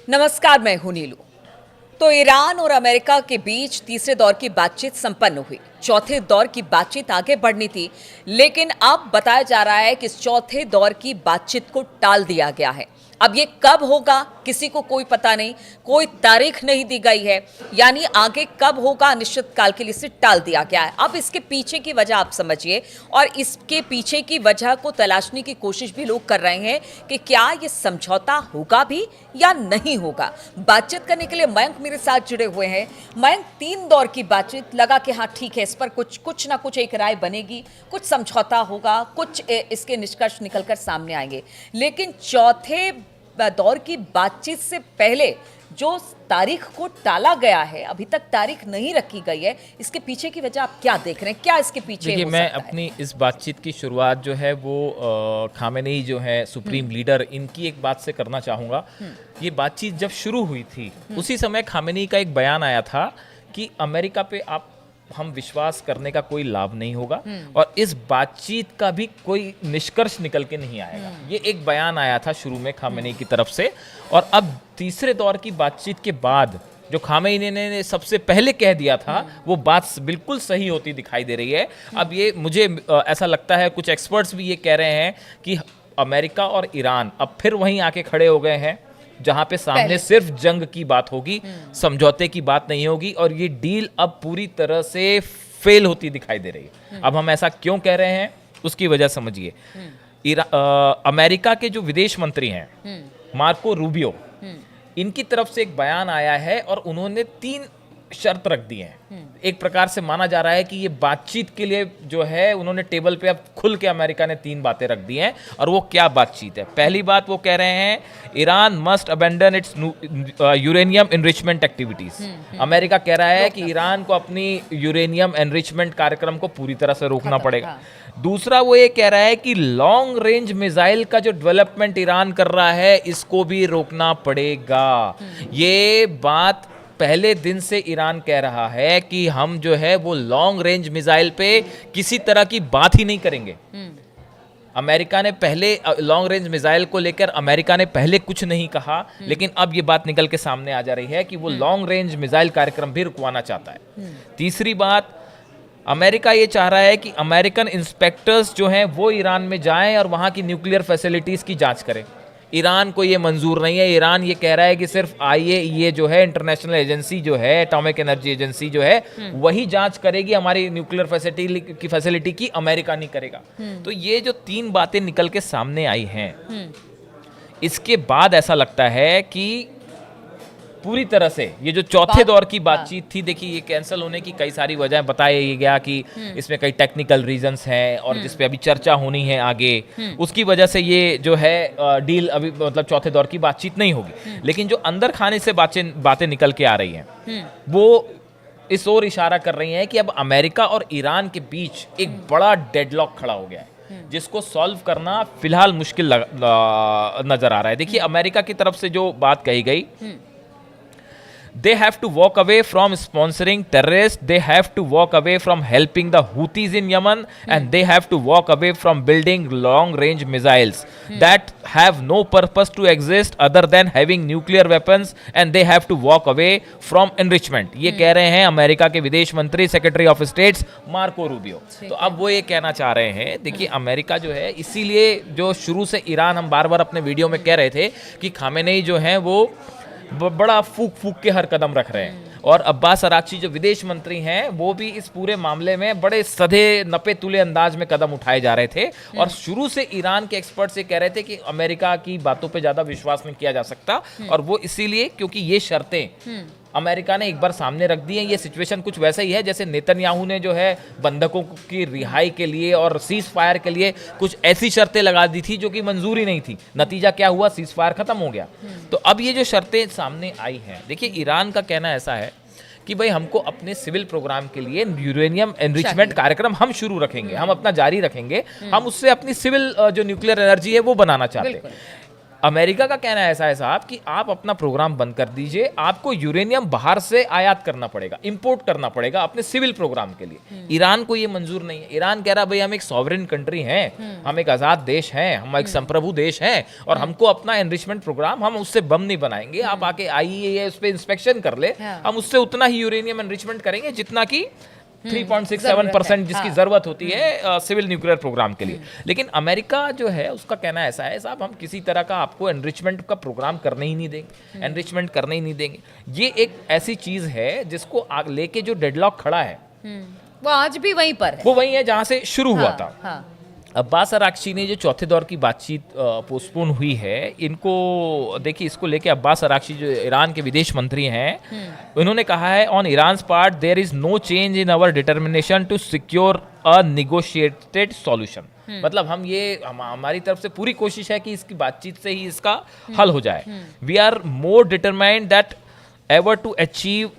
नमस्कार, मैं हूं नीलू। तो ईरान और अमेरिका के बीच तीसरे दौर की बातचीत संपन्न हुई। चौथे दौर की बातचीत आगे बढ़नी थी, लेकिन अब बताया जा रहा है कि इस चौथे दौर की बातचीत को टाल दिया गया है। अब ये कब होगा किसी को कोई पता नहीं, कोई तारीख नहीं दी गई है, यानी आगे कब होगा अनिश्चित काल के लिए इसे टाल दिया गया है। अब इसके पीछे की वजह आप समझिए, और इसके पीछे की वजह को तलाशने की कोशिश भी लोग कर रहे हैं कि क्या ये समझौता होगा भी या नहीं होगा। बातचीत करने के लिए मयंक मेरे साथ जुड़े हुए हैं। मयंक, 3 दौर की बातचीत लगा कि हाँ ठीक है, इस पर कुछ ना कुछ एक राय बनेगी, कुछ समझौता होगा, कुछ इसके निष्कर्ष निकलकर सामने आएंगे, लेकिन चौथे दौर की बातचीत से पहले जो तारीख को टाला गया है, अभी तक तारीख नहीं रखी गई है, इसके पीछे की वजह आप क्या देख रहे हैं? क्या इसके पीछे देखिए, हो मैं सकता है? अपनी इस बातचीत की शुरुआत जो है वो खामेनेई जो है सुप्रीम लीडर, इनकी एक बात से करना चाहूँगा। ये बातचीत जब शुरू हुई थी उसी समय खामेनेई का एक बयान आया था कि अमेरिका पे हम विश्वास करने का कोई लाभ नहीं होगा और इस बातचीत का भी कोई निष्कर्ष निकल के नहीं आएगा। ये एक बयान आया था शुरू में खामेनेई की तरफ से। और अब तीसरे दौर की बातचीत के बाद जो खामेनेई ने सबसे पहले कह दिया था वो बात बिल्कुल सही होती दिखाई दे रही है। अब ये मुझे ऐसा लगता है, कुछ एक्सपर्ट्स भी ये कह रहे हैं कि अमेरिका और ईरान अब फिर वहीं आके खड़े हो गए हैं जहां पे सामने सिर्फ जंग की बात होगी, समझौते की बात नहीं होगी, और ये डील अब पूरी तरह से फेल होती दिखाई दे रही है। अब हम ऐसा क्यों कह रहे हैं उसकी वजह समझिए। अमेरिका के जो विदेश मंत्री हैं मार्को रूबियो, इनकी तरफ से एक बयान आया है और उन्होंने 3 शर्त रख दी है। एक प्रकार से माना जा रहा है कि ये बातचीत के लिए जो है उन्होंने टेबल पे अब खुल के अमेरिका ने 3 बातें रख दी हैं। और वो क्या बातचीत है? पहली बात वो कह रहे हैं, Iran must abandon it's uranium enrichment activities. America कह रहा है कि ईरान को अपनी यूरेनियम एनरिचमेंट कार्यक्रम को पूरी तरह से रोकना पड़ेगा। दूसरा वो ये कह रहा है कि लॉन्ग रेंज मिसाइल का जो डेवलपमेंट ईरान कर रहा है इसको भी रोकना पड़ेगा। ये बात पहले दिन से ईरान कह रहा है कि हम जो है वो लॉन्ग रेंज मिसाइल पे किसी तरह की बात ही नहीं करेंगे। अमेरिका ने पहले लॉन्ग रेंज मिसाइल को लेकर अमेरिका ने पहले कुछ नहीं कहा, लेकिन अब ये बात निकल के सामने आ जा रही है कि वो लॉन्ग रेंज मिसाइल कार्यक्रम भी रुकवाना चाहता है। तीसरी बात, अमेरिका ये चाह रहा है कि अमेरिकन इंस्पेक्टर्स जो हैं वो ईरान में जाएं और वहां की न्यूक्लियर फैसिलिटीज की जांच करें। ईरान को ये मंजूर नहीं है। ईरान ये कह रहा है कि सिर्फ IAEA जो है, इंटरनेशनल एजेंसी जो है, एटॉमिक एनर्जी एजेंसी जो है, वही जांच करेगी हमारी न्यूक्लियर फैसिलिटी की, अमेरिका नहीं करेगा। तो ये जो 3 बातें निकल के सामने आई हैं, इसके बाद ऐसा लगता है कि पूरी तरह से ये जो चौथे दौर की बातचीत थी, देखिए ये कैंसिल होने की कई सारी वजह बताया गया कि इसमें कई टेक्निकल रीजंस हैं और जिस पे अभी चर्चा होनी है आगे, उसकी वजह से ये जो है डील अभी मतलब चौथे दौर की बातचीत नहीं होगी। लेकिन जो अंदर खाने से बातें निकल के आ रही हैं वो इस ओर इशारा कर रही हैं कि अब अमेरिका और ईरान के बीच एक बड़ा डेडलॉक खड़ा हो गया है, जिसको सॉल्व करना फिलहाल मुश्किल नजर आ रहा है। देखिए, अमेरिका की तरफ से जो बात कही गई, they have to walk away from sponsoring terrorists, they have to walk away from helping the Houthis in Yemen, and they have to walk away from building long range missiles that have no purpose to exist other than having nuclear weapons, and they have to walk away from enrichment। ये कह रहे हैं America के विदेश मंत्री, secretary of states Marco Rubio. तो अब वो ये कहना चाह रहे हैं, देखिए अमेरिका जो है, इसीलिए जो शुरू से ईरान, हम बार बार अपने वीडियो में कह रहे थे कि खामेनेई जो है वो बड़ा फूक के हर कदम रख रहे हैं। और अब्बास अराक्ची जो विदेश मंत्री हैं वो भी इस पूरे मामले में बड़े सधे नपे तुले अंदाज में कदम उठाए जा रहे थे। और शुरू से ईरान के एक्सपर्ट से कह रहे थे कि अमेरिका की बातों पे ज़्यादा विश्वास नहीं किया जा सकता, और वो इसीलिए क्योंकि ये शर्तें अमेरिका ने एक बार सामने रख दी है। ये सिचुएशन कुछ वैसा ही है जैसे नेतन्याहू ने जो है बंधकों की रिहाई के लिए और सीज फायर के लिए कुछ ऐसी शर्तें लगा दी थी जो कि मंजूरी नहीं थी। नतीजा क्या हुआ? सीज फायर खत्म हो गया। तो अब ये जो शर्तें सामने आई हैं, देखिए ईरान का कहना ऐसा है कि भाई हमको अपने सिविल प्रोग्राम के लिए यूरेनियम एनरिचमेंट कार्यक्रम हम शुरू रखेंगे, हम अपना जारी रखेंगे, हम उससे अपनी सिविल जो न्यूक्लियर एनर्जी है वो बनाना चाहते हैं। अमेरिका का कहना ऐसा है साहब कि आप अपना प्रोग्राम बंद कर दीजिए, आपको यूरेनियम बाहर से आयात करना पड़ेगा, इंपोर्ट करना पड़ेगा अपने सिविल प्रोग्राम के लिए। ईरान को ये मंजूर नहीं है। ईरान कह रहा भाई हम एक सॉवरेन कंट्री हैं, हम एक आज़ाद देश हैं, हम एक संप्रभु देश हैं और हमको अपना एनरिचमेंट प्रोग्राम, हम उससे बम नहीं बनाएंगे। आप आके आइए, उस पर इंस्पेक्शन कर ले, हम उससे उतना ही यूरेनियम एनरिचमेंट करेंगे जितना कि 3.67% जिसकी जरूरत होती है सिविल न्यूक्लियर प्रोग्राम के लिए। लेकिन अमेरिका जो है उसका कहना ऐसा है साहब हम किसी तरह का आपको एनरिचमेंट का प्रोग्राम करने ही नहीं देंगे, एनरिचमेंट करने ही नहीं देंगे। ये एक ऐसी चीज है जिसको लेके जो डेडलॉक खड़ा है वो आज भी वहीं पर है, वो वही है जहां से शुरू हुआ था। हाँ। अब्बास अराक्ची ने जो चौथे दौर की बातचीत पोस्टपोन हुई है, इनको देखिए, इसको लेके अब्बास अराक्ची जो ईरान के विदेश मंत्री हैं, उन्होंने कहा है on Iran part there is no change in our determination to secure a negotiated solution. मतलब हमारी तरफ से पूरी कोशिश है कि इसकी बातचीत से ही इसका हल हो जाए। We are more determined than ever to achieve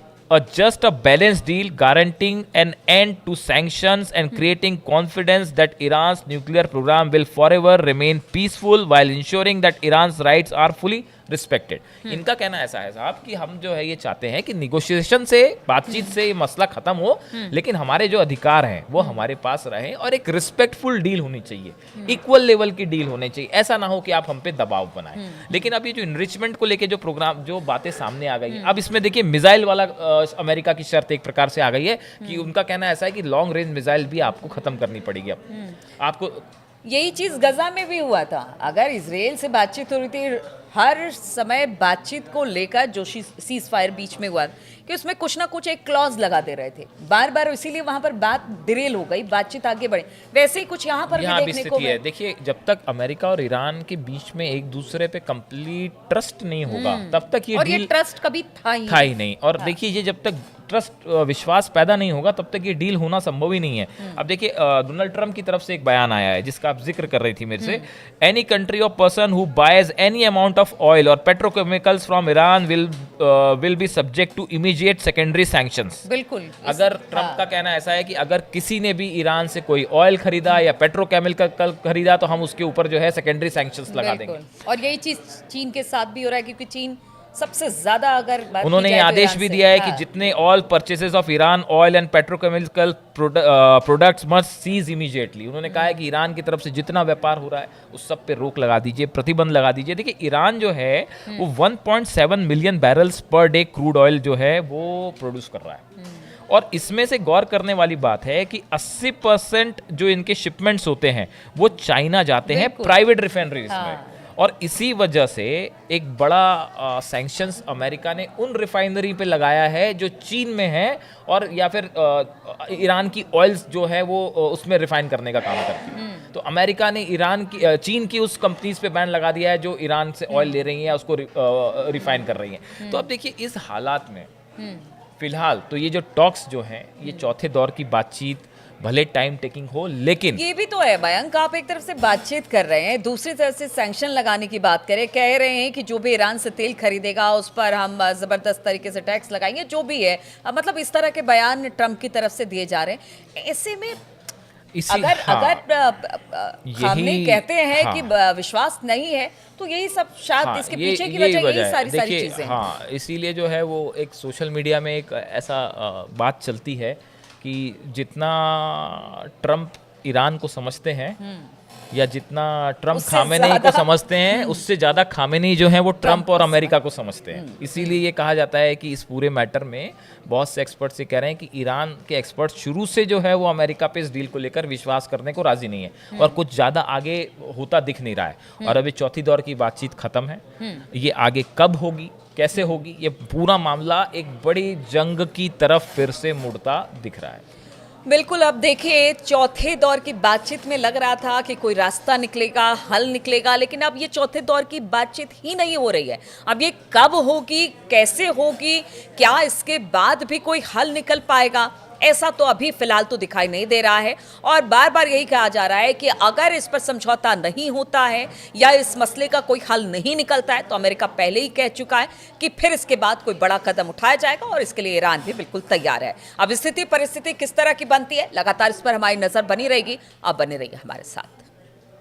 just a balanced deal guaranteeing an end to sanctions and creating confidence that Iran's nuclear program will forever remain peaceful while ensuring that Iran's rights are fully respected. इनका कहना ऐसा है साहब कि हम जो है ये चाहते हैं कि निगोशिएशन से, बातचीत से ये मसला खत्म हो, लेकिन हमारे जो अधिकार हैं वो हमारे पास रहें और एक रिस्पेक्टफुल डील होनी चाहिए, इक्वल लेवल की डील होनी चाहिए। ऐसा ना हो कि आप हम पे दबाव बनाएं। लेकिन अब ये जो इनरिचमेंट को लेके जो प्रोग्राम, जो बातें सामने आ गई है, अब इसमें देखिए मिसाइल वाला अमेरिका की शर्त एक प्रकार से आ गई है कि उनका कहना ऐसा है कि लॉन्ग रेंज मिसाइल भी आपको खत्म करनी पड़ेगी। अब आपको यही चीज गजा में भी हुआ था। अगर इजराइल से बातचीत हो रही थी, हर समय बातचीत को लेकर जो सीज फायर बीच में हुआ कि उसमें कुछ ना कुछ एक क्लॉज लगा दे रहे थे बार बार, इसीलिए वहां पर बात डिरेल हो गई, बातचीत आगे बढ़ी। वैसे ही कुछ यहाँ पर भी देखने को है। देखिए, जब तक अमेरिका और ईरान के बीच में एक दूसरे पे कंप्लीट ट्रस्ट नहीं होगा तब तक ये ट्रस्ट कभी था ही नहीं। और देखिए, ये जब तक ट्रस्ट, विश्वास पैदा नहीं होगा तब तक ये डील होना संभव ही नहीं है। अब देखिए, डोनाल्ड ट्रम्प की तरफ से एक बयान आया है जिसका आप जिक्र कर रही थी मेरे से, any country or person who buys any amount of oil or petrochemicals from Iran will be subject to immediate secondary sanctions. बिल्कुल। अगर ट्रम्प का कहना ऐसा है कि अगर किसी ने भी ईरान से कोई ऑयल खरीदा या पेट्रोकेमिकल खरीदा तो हम उसके ऊपर जो है सेकेंडरी सैंक्शंस लगा देंगे। और यही चीज चीन के साथ भी हो रहा है, क्योंकि चीन सबसे ज्यादा, अगर उन्होंने ये आदेश भी दिया है कि जितने all purchases of Iran oil and petrochemical products must cease immediately. उन्होंने कहा है कि ईरान की तरफ से जितना व्यापार हो रहा है उस सब पे रोक लगा दीजिए, प्रतिबंध लगा दीजिए। देखिए, ईरान जो है वो 1.7 million barrels per day crude oil जो है वो प्रोड्यूस कर रहा है। और इसमें से गौर करने वाली बात है कि 80% जो इनके शिपमेंट्स होते हैं वो चाइना जाते हैं प्राइवेट रिफाइनरीज में। और इसी वजह से एक बड़ा सैंक्शंस अमेरिका ने उन रिफाइनरी पे लगाया है जो चीन में है और या फिर ईरान की ऑयल्स जो है वो उसमें रिफाइन करने का काम करती है। तो अमेरिका ने चीन की उस कंपनीज पे बैन लगा दिया है जो ईरान से ऑयल ले रही हैं या उसको रिफाइन कर रही हैं। तो अब देखिए, इस हालात में फिलहाल तो ये जो टॉक्स जो हैं, ये चौथे दौर की बातचीत भले टाइम टेकिंग हो, लेकिन ये भी तो है मयंक, आप एक तरफ से बातचीत कर रहे हैं, दूसरी तरफ से सैंक्शन लगाने की बात करें, कह रहे हैं कि जो भी ईरान से तेल खरीदेगा उस पर हम जबरदस्त तरीके से टैक्स लगाएंगे, जो भी है। मतलब इस तरह के बयान ट्रम्प की तरफ से दिए जा रहे हैं। ऐसे में अगर खामनेई कहते हैं कि विश्वास नहीं है, तो यही सब शायद इसके पीछे की वजह यही सारी चीजें। हाँ, इसीलिए जो है वो एक सोशल मीडिया में एक ऐसा बात चलती है कि जितना ट्रम्प ईरान को समझते हैं या जितना ट्रम्प खामेनेई को समझते हैं, उससे ज़्यादा खामेनेई जो है वो ट्रम्प और अमेरिका को समझते हैं। इसीलिए ये कहा जाता है कि इस पूरे मैटर में बहुत से एक्सपर्ट्स ये कह रहे हैं कि ईरान के एक्सपर्ट्स शुरू से जो है वो अमेरिका पे इस डील को लेकर विश्वास करने को राजी नहीं है और कुछ ज़्यादा आगे होता दिख नहीं रहा है। और अभी चौथी दौर की बातचीत खत्म है, ये आगे कब होगी, कैसे होगी, ये पूरा मामला एक बड़ी जंग की तरफ फिर से मुड़ता दिख रहा है। बिल्कुल। अब देखिए, चौथे दौर की बातचीत में लग रहा था कि कोई रास्ता निकलेगा, हल निकलेगा, लेकिन अब ये चौथे दौर की बातचीत ही नहीं हो रही है। अब ये कब होगी, कैसे होगी, क्या इसके बाद भी कोई हल निकल पाएगा, ऐसा तो अभी फिलहाल तो दिखाई नहीं दे रहा है। और बार बार यही कहा जा रहा है कि अगर इस पर समझौता नहीं होता है या इस मसले का कोई हल नहीं निकलता है तो अमेरिका पहले ही कह चुका है कि फिर इसके बाद कोई बड़ा कदम उठाया जाएगा और इसके लिए ईरान भी बिल्कुल तैयार है। अब स्थिति परिस्थिति किस तरह की बनती है, लगातार इस पर हमारी नजर बनी रहेगी। अब बने रहिए हमारे साथ।